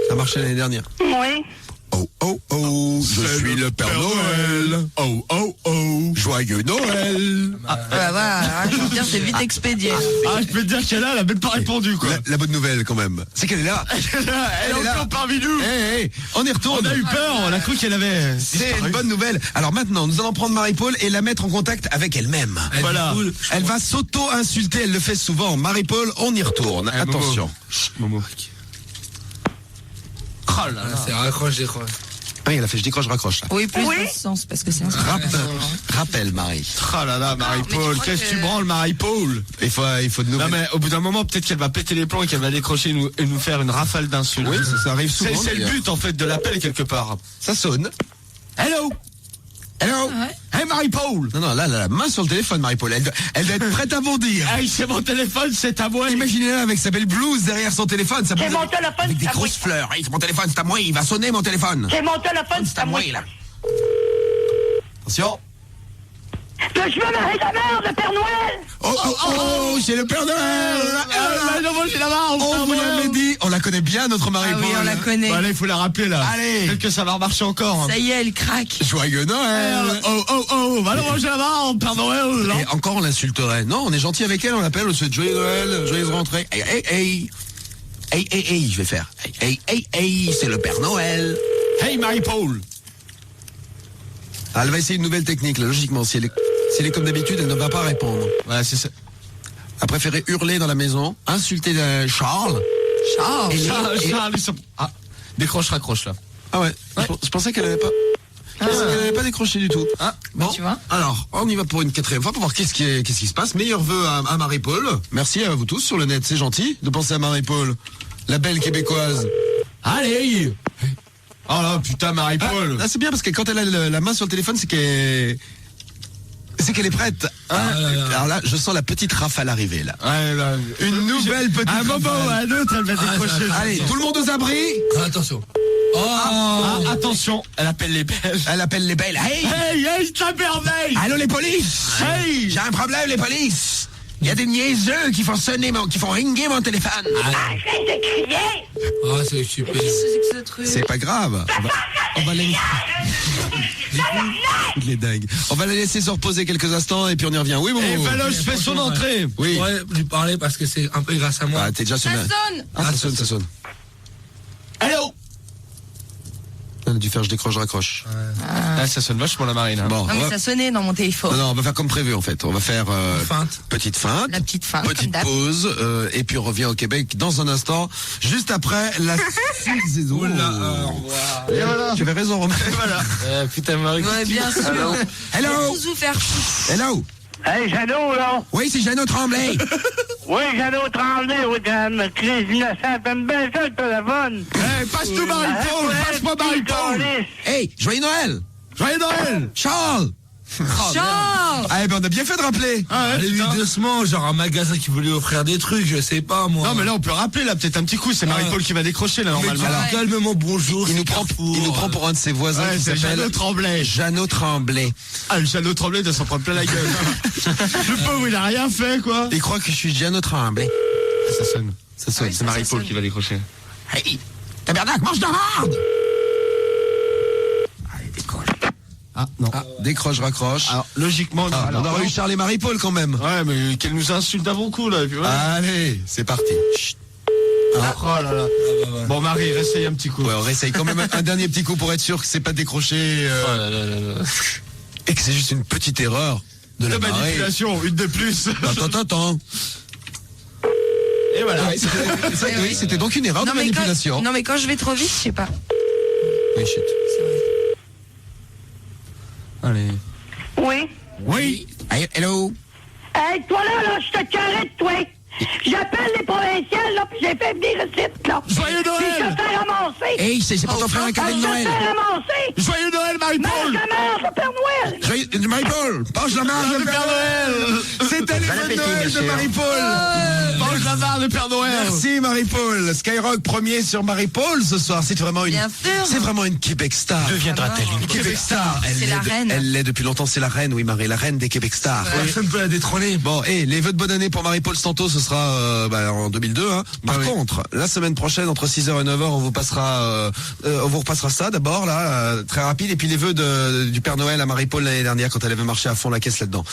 Ça a marché l'année dernière. Oui. Oh, oh, oh, je suis le Père Noël. Oh, oh, oh, joyeux Noël. Voilà, je veux dire, c'est vite expédié. Ah, je peux te dire qu'elle a même pas répondu, quoi. La bonne nouvelle, quand même, c'est qu'elle est là. Elle est encore parmi nous. On y retourne. On a eu peur, on a cru qu'elle avait C'est disparu. une bonne nouvelle. Alors maintenant, nous allons prendre Marie-Paul et la mettre en contact avec elle-même. Voilà. Elle va s'auto-insulter, elle le fait souvent. Marie-Paul, on y retourne. Attention. Momo. Oh là là. C'est raccroche, décroche. Oui, elle a fait je décroche, raccroche là. Oui, plus de sens, parce que c'est un Rappelle, Marie. Oh là là, Marie-Paul, mais qu'est-ce que que- tu branles, Marie-Paul? Il faut de Non nouvelles. mais au bout d'un moment, peut-être qu'elle va péter les plombs et qu'elle va décrocher et nous faire une rafale d'insultes. Oui, ça arrive souvent. C'est le d'ailleurs. but en fait de l'appel quelque part. Ça sonne. Hello. Hello. Hey Marie-Paul. Non, là, la main sur le téléphone, Marie-Paul. Elle doit être prête à bondir. Hey, c'est mon téléphone, c'est à moi. Imaginez-la avec sa belle blouse derrière son téléphone. Ça C'est peut- mon téléphone, avec des c'est à moi. grosses fleurs. Hey, c'est mon téléphone, c'est à moi. Il va sonner mon téléphone. C'est mon téléphone, C'est à moi, là. Attention. Que je veux marrer ta mère, le Père Noël. Oh, oh, oh, c'est le Père Noël. Non, moi j'ai la barre. On vous l'avait dit. On la connaît bien, notre Marie-Paul. Ah oui, on la connaît. Bah là, il faut la rappeler là. Allez. Peut-être que ça va remarcher encore. Ça y est, elle craque. Joyeux Noël. Oh, oh, oh, bah non, moi j'ai la barre, Père Noël. Non. Et encore, on l'insulterait. Non, on est gentil avec elle, on l'appelle, on se souhaite joyeux Noël, joyeuse rentrée. Hey, hey, hey. Hey, hey, hey, je vais faire. Hey, hey, hey, hey, c'est le Père Noël. Hey Marie-Paul. Ah, elle va essayer une nouvelle technique, là, logiquement. Si elle est comme d'habitude, elle ne va pas répondre. Voilà, c'est ça. Elle préférait hurler dans la maison, insulter Charles. Charles. Charles, ils sont... Ah, décroche, raccroche là. Ah ouais, je pensais qu'elle n'avait pas... qu'elle n'avait pas décroché du tout. Ah, bon, tu vois. alors, on y va pour une quatrième fois pour voir qu'est-ce qui se passe. Meilleurs vœux à Marie-Paul. Merci à vous tous sur le net, c'est gentil de penser à Marie-Paul, la belle québécoise. Allez. Oh là, putain, Marie-Paul. Ah, c'est bien parce que quand elle a la main sur le téléphone, c'est qu'elle est prête. Hein. Alors là, je sens la petite rafale arriver là. Ouais, là, Une nouvelle petite un moment ou rafale. un autre, elle va décrocher. Allez, tout le monde aux abris. Attention. Ah, attention, elle appelle les Belges. Elle appelle les belles. Hey, Hey, hey, ta merveille. allô les polices. Hey. J'ai un problème les polices. Il y a des niaiseux qui font sonner qui font ringer mon téléphone. Ah, je viens de crier. Ah, c'est super. Qu'est-ce que c'est que ce truc? C'est pas grave. On va la laisser. Il est dingue. On va la laisser se reposer quelques instants et puis on y revient. Oui, bon. Et Valoche fait son entrée. Oui. Je pourrais lui parler parce que c'est un peu grâce à moi. Ah, t'es déjà Ça sonné. sonne. Ah, ça sonne. Hello. On a dû faire je décroche, je raccroche. Ah, ça sonne vachement la marine. Hein. Bon, Non, on mais va... ça sonnait dans mon téléphone. non, on va faire comme prévu en fait. On va faire Feinte. petite feinte. La petite feinte, Petite comme d'hab. pause. Et puis on revient au Québec dans un instant. Juste après la saison. Et voilà. Tu avais raison, Romain. Voilà. Putain, Marie. Ouais, bien sûr. Hello. Tous vous faire foutre. Hello. Hey, Jeannot, là. Oui, c'est Jeannot Tremblay. Oui, Jeannot Tremblay, oui, dame. Crise innocente. T'aimes bien ça, le téléphone. Hey, passe-nous Marie-Paul. Passe-moi Marie-Paul. Hey, joyeux Noël. Joyeux Noël. Charles. Charles. Ah, ben on a bien fait de rappeler. Ah, ouais, Allez, lui putain. doucement, genre un magasin qui voulait offrir des trucs, je sais pas moi. Non, mais là, on peut rappeler, là, peut-être un petit coup. C'est Marie-Paul qui va décrocher, là, normalement. Alors, calmement bonjour. Il nous c'est prend, Carrefour. il nous prend pour un de ses voisins Ouais, qui c'est s'appelle Jeannot Tremblay. Jeannot Tremblay. Ah, le Jeannot Tremblay de s'en prendre plein la gueule. Le pauvre, il a rien fait, quoi. Il croit que je suis Jeannot Tremblay. Ça sonne. Ça sonne. Oui, C'est ça Marie-Paul sonne. qui va décrocher. Hey, tabernacle, mange de la marde. Allez, décroche. Ah, non. Décroche, raccroche. Alors, logiquement, Ah, on aura eu Charles et Marie-Paul quand même. Ouais, mais qu'elle nous insulte d'un bon coup, là. Et puis, ouais. Allez, c'est parti. Chut. Oh là là. Bon, Marie, réessaye un petit coup. Ouais, on réessaye quand même un dernier petit coup pour être sûr que c'est pas décroché Oh là là là là. et que c'est juste une petite erreur de De la marée. manipulation, une de plus. Attends. Et voilà. Oui, c'était donc une erreur de manipulation. Non, mais quand je vais trop vite, je sais pas. Oui, chut. C'est vrai. Allez. Oui. Oui. Hey, hello. Hey, toi là, je te carré de toi. J'appelle les provinciales, là, puis j'ai fait venir le site, là. Joyeux Puis je Noël. te fais ramasser. Hey, c'est pour ton frère un cadeau de Je te Noël. fais ramasser. Joyeux Noël, Mange Marie-Paul. la merde, le Père Noël. Joyeux Marie-Paul, mange la marde Le de Père Noël. C'était les vœux de Noël de Marie-Paul. Mange la barre, le Père Noël. Merci Marie-Paul. Skyrock premier sur Marie-Paul ce soir. C'est vraiment une, Bien sûr. c'est vraiment une Québec star. Deviendra-t-elle une Québec star. C'est la reine. Elle l'est depuis longtemps. C'est la reine, oui Marie, la reine des Québec stars. Personne peut la détrôner. Bon, et les vœux de bonne année pour Marie-Paul Santos. Ce sera repassera en 2002. Hein. Par contre, la semaine prochaine, entre 6h et 9h, on vous repassera ça d'abord, là, très rapide, et puis les vœux du Père Noël à Marie-Paul l'année dernière, quand elle avait marché à fond la caisse là-dedans.